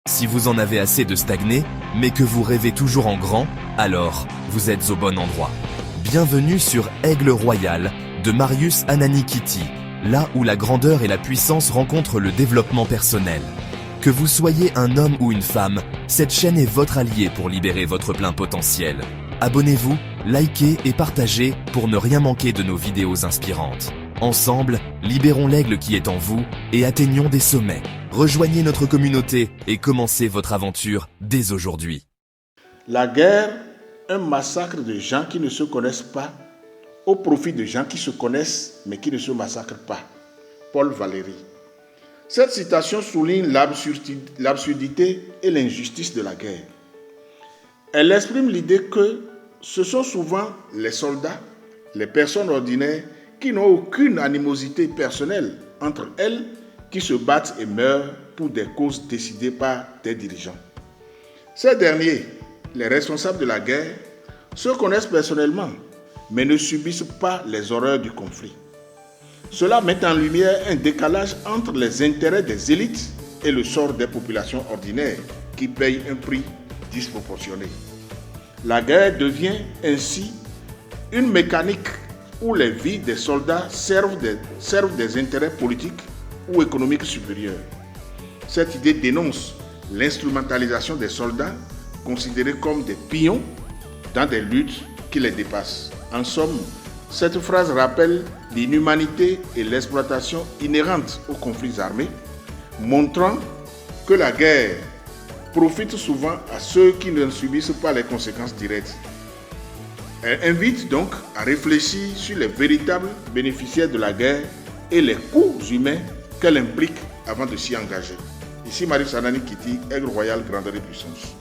Si vous en avez assez de stagner, mais que vous rêvez toujours en grand, alors vous êtes au bon endroit. Bienvenue sur Aigle Royal de Marius Ananikiti, là où la grandeur et la puissance rencontrent le développement personnel. Que vous soyez un homme ou une femme, cette chaîne est votre allié pour libérer votre plein potentiel. Abonnez-vous, likez et partagez pour ne rien manquer de nos vidéos inspirantes. Ensemble, libérons l'aigle qui est en vous et atteignons des sommets. Rejoignez notre communauté et commencez votre aventure dès aujourd'hui. La guerre, un massacre de gens qui ne se connaissent pas au profit de gens qui se connaissent mais qui ne se massacrent pas. Paul Valéry. Cette citation souligne l'absurdité et l'injustice de la guerre. Elle exprime l'idée que ce sont souvent les soldats, les personnes ordinaires qui n'ont aucune animosité personnelle entre elles, qui se battent et meurent pour des causes décidées par des dirigeants. Ces derniers, les responsables de la guerre, se connaissent personnellement, mais ne subissent pas les horreurs du conflit. Cela met en lumière un décalage entre les intérêts des élites et le sort des populations ordinaires qui payent un prix disproportionné. La guerre devient ainsi une mécanique où les vies des soldats servent des intérêts politiques ou économiques supérieurs. Cette idée dénonce l'instrumentalisation des soldats considérés comme des pions dans des luttes qui les dépassent. En somme, cette phrase rappelle l'inhumanité et l'exploitation inhérentes aux conflits armés, montrant que la guerre profite souvent à ceux qui ne subissent pas les conséquences directes. Elle invite donc à réfléchir sur les véritables bénéficiaires de la guerre et les coûts humains qu'elle implique avant de s'y engager. Ici Marius Ananikiti, Aigle Royal, grandeur et puissance.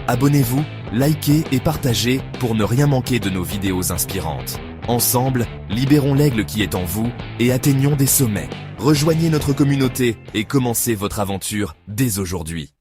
Abonnez-vous, likez et partagez pour ne rien manquer de nos vidéos inspirantes. Ensemble, libérons l'aigle qui est en vous et atteignons des sommets. Rejoignez notre communauté et commencez votre aventure dès aujourd'hui.